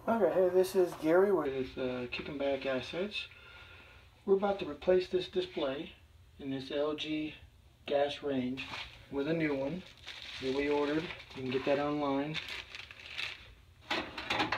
Okay, hey, this is Gary with Kicking Back Assets. We're about to replace this display in this LG gas range with a new one that we ordered. You can get that online.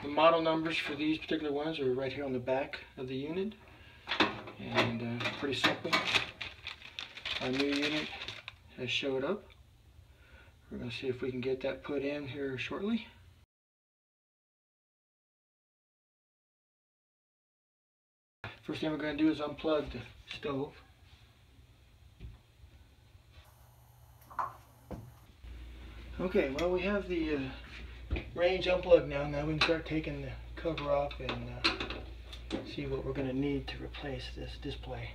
The model numbers for these particular ones are right here on the back of the unit. And pretty simple. Our new unit has showed up. We're going to see if we can get that put in here shortly. First thing we're going to do is unplug the stove. Okay, well, we have the range unplugged now. Now we can start taking the cover off and see what we're going to need to replace this display.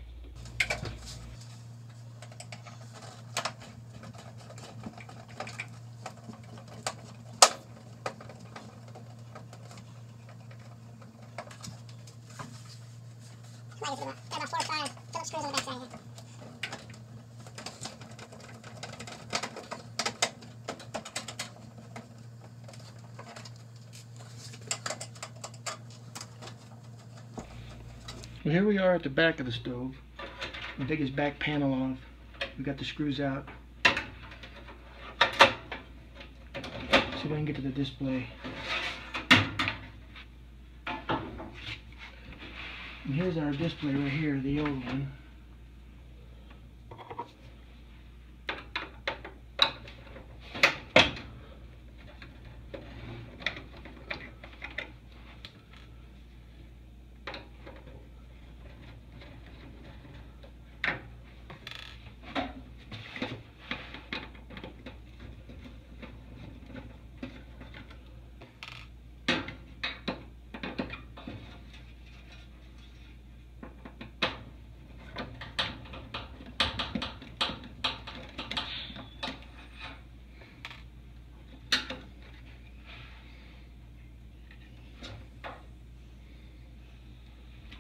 Got about 4 or 5 Phillips screws on the back side here. Well, here we are at the back of the stove. We'll take his back panel off. We got the screws out. See if I can get to the display. And here's our display right here, the old one.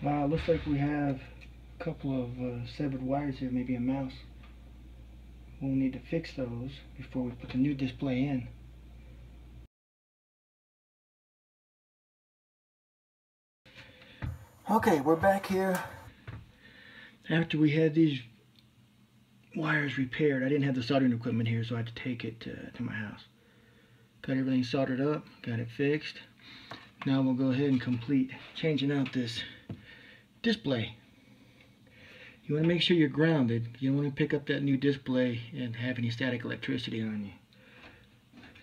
Wow, looks like we have a couple of severed wires here, maybe a mouse. We'll need to fix those before we put the new display in. Okay, we're back here. After we had these wires repaired, I didn't have the soldering equipment here, so I had to take it to my house. Got everything soldered up, got it fixed. Now we'll go ahead and complete changing out this display. You want to make sure you're grounded. You don't want to pick up that new display and have any static electricity on you.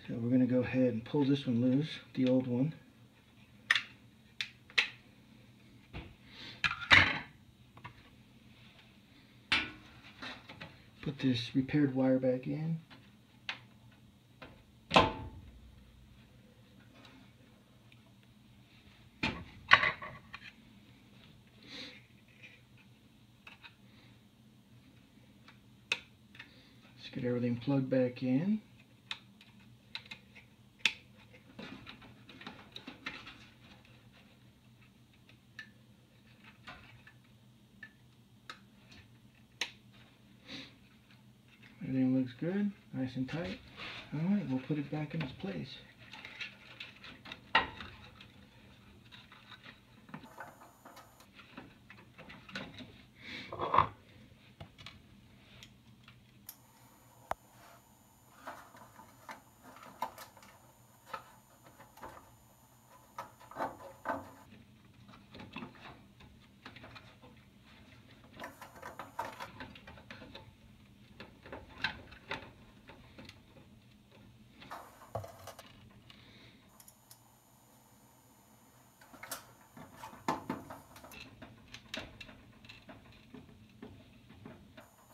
So we're going to go ahead and pull this one loose, the old one. Put this repaired wire back in. Get everything plugged back in. Everything looks good, nice and tight. Alright, we'll put it back in its place.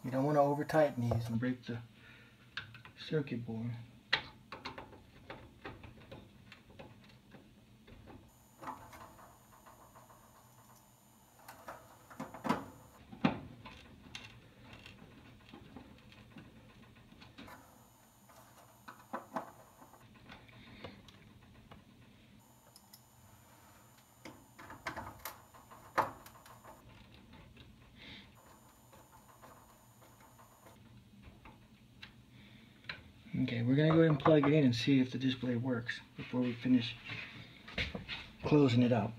You don't want to over tighten these and break the circuit board. Okay, we're going to go ahead and plug it in and see if the display works before we finish closing it up.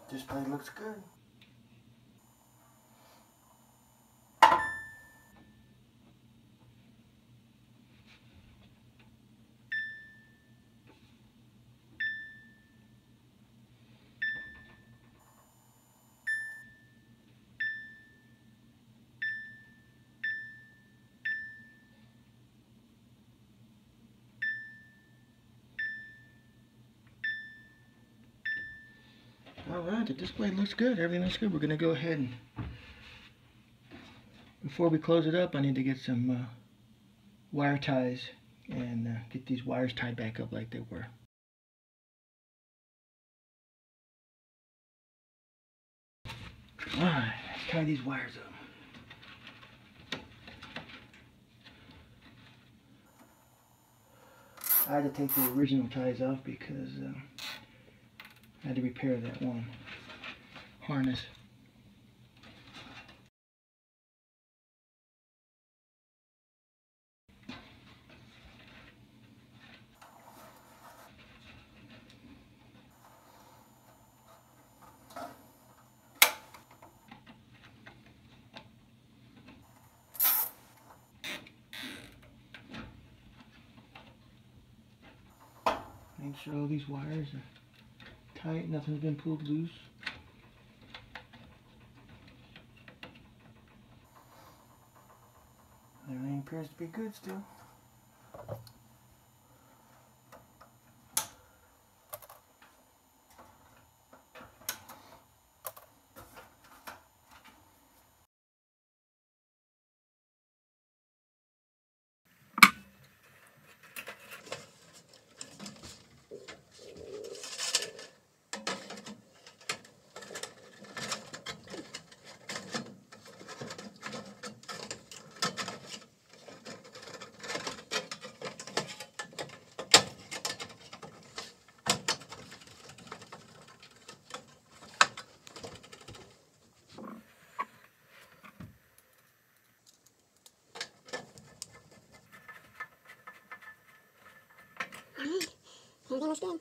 This blade looks good. Alright, the display looks good. Everything looks good. We're going to go ahead and, before we close it up, I need to get some wire ties and get these wires tied back up like they were. Alright, let's tie these wires up. I had to take the original ties off because I had to repair that one harness. Make sure all these wires are tight, nothing's been pulled loose. Everything appears to be good still. Everything looks good.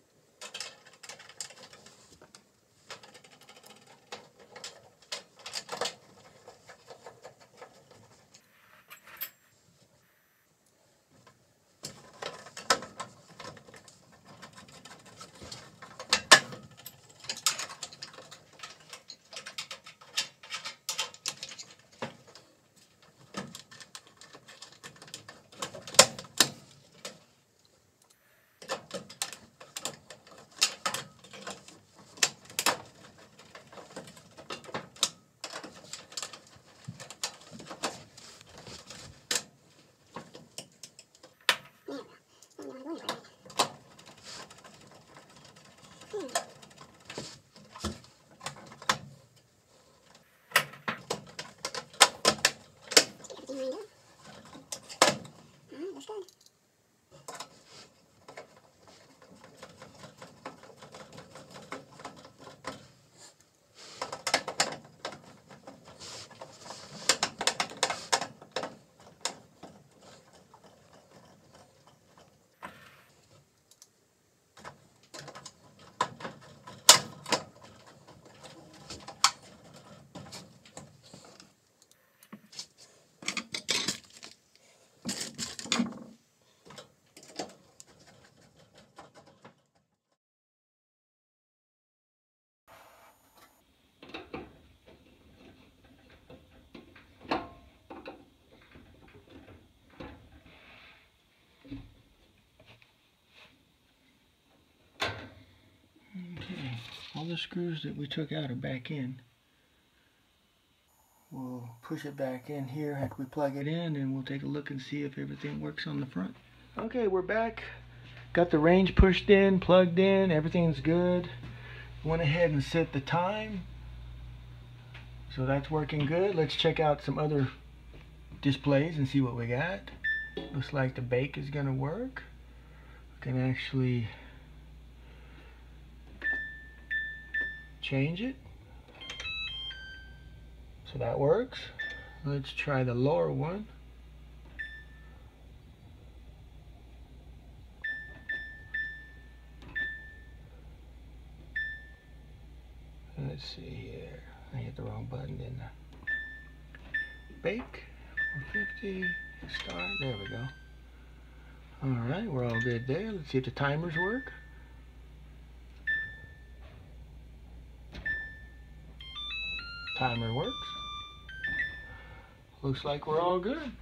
Okay, all the screws that we took out are back in. We'll push it back in here after we plug it in, and we'll take a look and see if everything works on the front. Okay, we're back. Got the range pushed in, plugged in, everything's good. Went ahead and set the time. So that's working good. Let's check out some other displays and see what we got. Looks like the bake is gonna work. We can actually change it. So that works. Let's try the lower one. Let's see here. I hit the wrong button, didn't I? Bake. 450. Start. There we go. Alright, we're all good there. Let's see if the timers work. Timer works. Looks like we're all good.